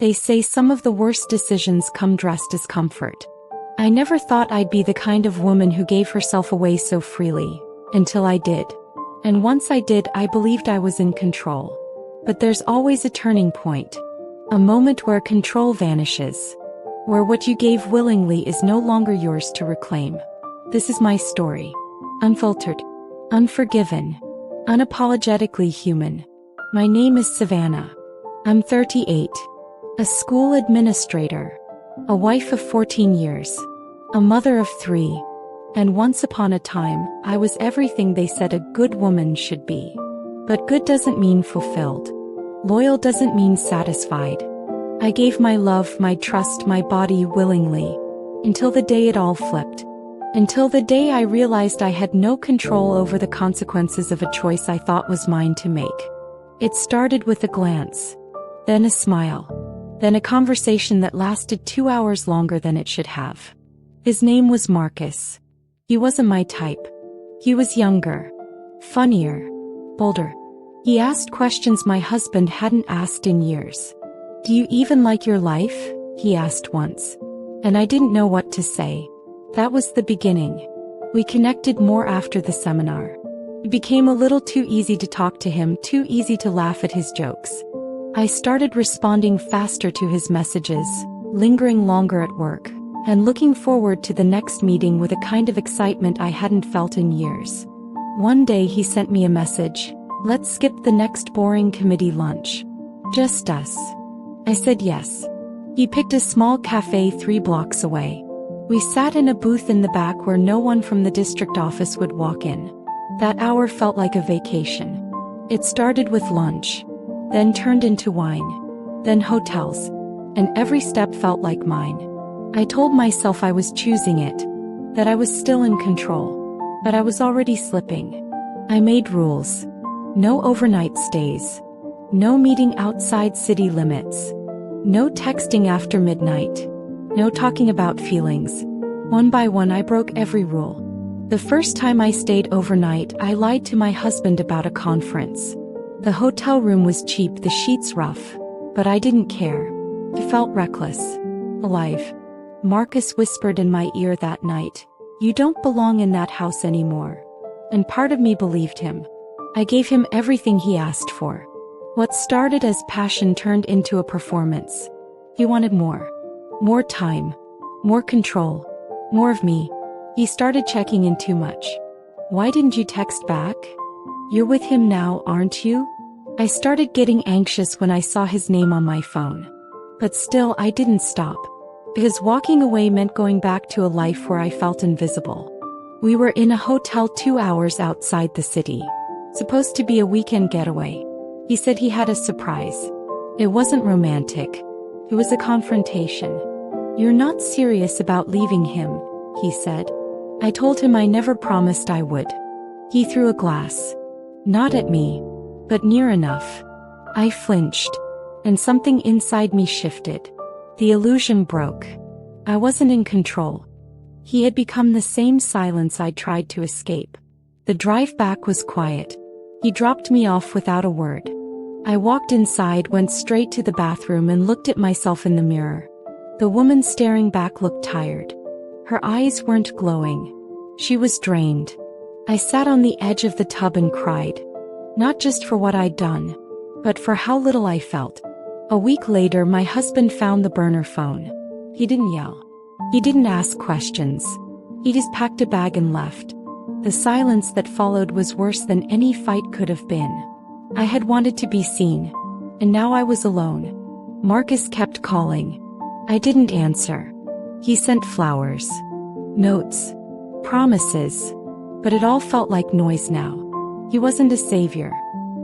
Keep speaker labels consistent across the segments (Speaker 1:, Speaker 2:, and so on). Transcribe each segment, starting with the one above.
Speaker 1: They say some of the worst decisions come dressed as comfort. I never thought I'd be the kind of woman who gave herself away so freely, until I did. And once I did, I believed I was in control. But there's always a turning point. A moment where control vanishes. Where what you gave willingly is no longer yours to reclaim. This is my story. Unfiltered. Unforgiven. Unapologetically human. My name is Savannah. I'm 38. A school administrator. A wife of 14 years. A mother of 3. And once upon a time, I was everything they said a good woman should be. But good doesn't mean fulfilled. Loyal doesn't mean satisfied. I gave my love, my trust, my body willingly. Until the day it all flipped. Until the day I realized I had no control over the consequences of a choice I thought was mine to make. It started with a glance. Then a smile. Then a conversation that lasted 2 hours longer than it should have. His name was Marcus. He wasn't my type. He was younger. Funnier. Bolder. He asked questions my husband hadn't asked in years. "Do you even like your life?" he asked once. And I didn't know what to say. That was the beginning. We connected more after the seminar. It became a little too easy to talk to him, too easy to laugh at his jokes. I started responding faster to his messages, lingering longer at work, and looking forward to the next meeting with a kind of excitement I hadn't felt in years. One day he sent me a message, "Let's skip the next boring committee lunch. Just us." I said yes. He picked a small cafe 3 blocks away. We sat in a booth in the back where no one from the district office would walk in. That hour felt like a vacation. It started with lunch, then turned into wine, then hotels, and every step felt like mine. I told myself I was choosing it, that I was still in control, but I was already slipping. I made rules. No overnight stays. No meeting outside city limits. No texting after midnight. No talking about feelings. One by one I broke every rule. The first time I stayed overnight, I lied to my husband about a conference. The hotel room was cheap, the sheets rough. But I didn't care. I felt reckless. Alive. Marcus whispered in my ear that night, "You don't belong in that house anymore." And part of me believed him. I gave him everything he asked for. What started as passion turned into a performance. He wanted more. More time. More control. More of me. He started checking in too much. "Why didn't you text back? You're with him now, aren't you?" I started getting anxious when I saw his name on my phone. But still, I didn't stop. Because walking away meant going back to a life where I felt invisible. We were in a hotel 2 hours outside the city. Supposed to be a weekend getaway. He said he had a surprise. It wasn't romantic. It was a confrontation. "You're not serious about leaving him," he said. I told him I never promised I would. He threw a glass. Not at me, but near enough. I flinched, and something inside me shifted. The illusion broke. I wasn't in control. He had become the same silence I tried to escape. The drive back was quiet. He dropped me off without a word. I walked inside, went straight to the bathroom and looked at myself in the mirror. The woman staring back looked tired. Her eyes weren't glowing. She was drained. I sat on the edge of the tub and cried. Not just for what I'd done, but for how little I felt. A week later, my husband found the burner phone. He didn't yell. He didn't ask questions. He just packed a bag and left. The silence that followed was worse than any fight could have been. I had wanted to be seen, and now I was alone. Marcus kept calling. I didn't answer. He sent flowers, notes, promises, but it all felt like noise now. He wasn't a savior.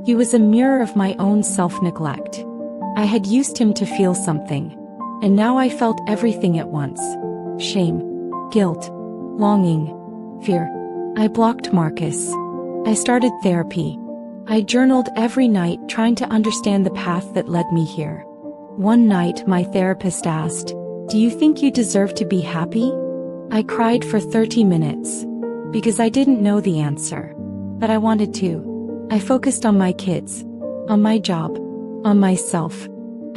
Speaker 1: He was a mirror of my own self-neglect. I had used him to feel something, and now I felt everything at once. Shame, guilt, longing, fear. I blocked Marcus. I started therapy. I journaled every night, trying to understand the path that led me here. One night, my therapist asked, "Do you think you deserve to be happy?" I cried for 30 minutes. Because I didn't know the answer. But I wanted to. I focused on my kids. On my job. On myself.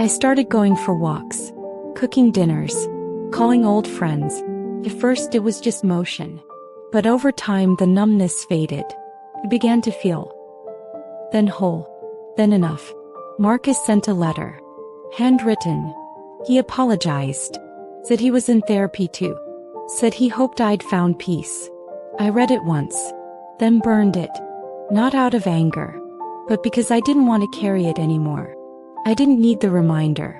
Speaker 1: I started going for walks, cooking dinners, calling old friends. At first it was just motion. But over time the numbness faded. I began to feel. Then whole. Then enough. Marcus sent a letter. Handwritten. He apologized. Said he was in therapy too. Said he hoped I'd found peace. I read it once. Then burned it. Not out of anger. But because I didn't want to carry it anymore. I didn't need the reminder.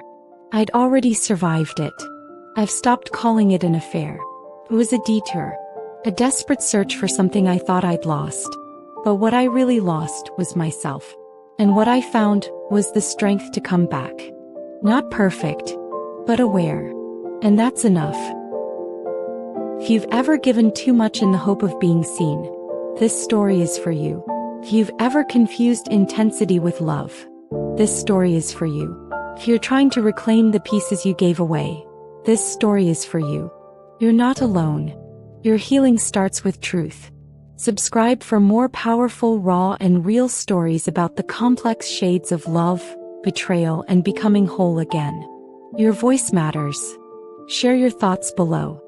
Speaker 1: I'd already survived it. I've stopped calling it an affair. It was a detour. A desperate search for something I thought I'd lost. But what I really lost was myself. And what I found was the strength to come back. Not perfect, but aware. And that's enough. If you've ever given too much in the hope of being seen, this story is for you. If you've ever confused intensity with love, this story is for you. If you're trying to reclaim the pieces you gave away, this story is for you. You're not alone. Your healing starts with truth. Subscribe for more powerful, raw, and real stories about the complex shades of love, betrayal, and becoming whole again. Your voice matters. Share your thoughts below.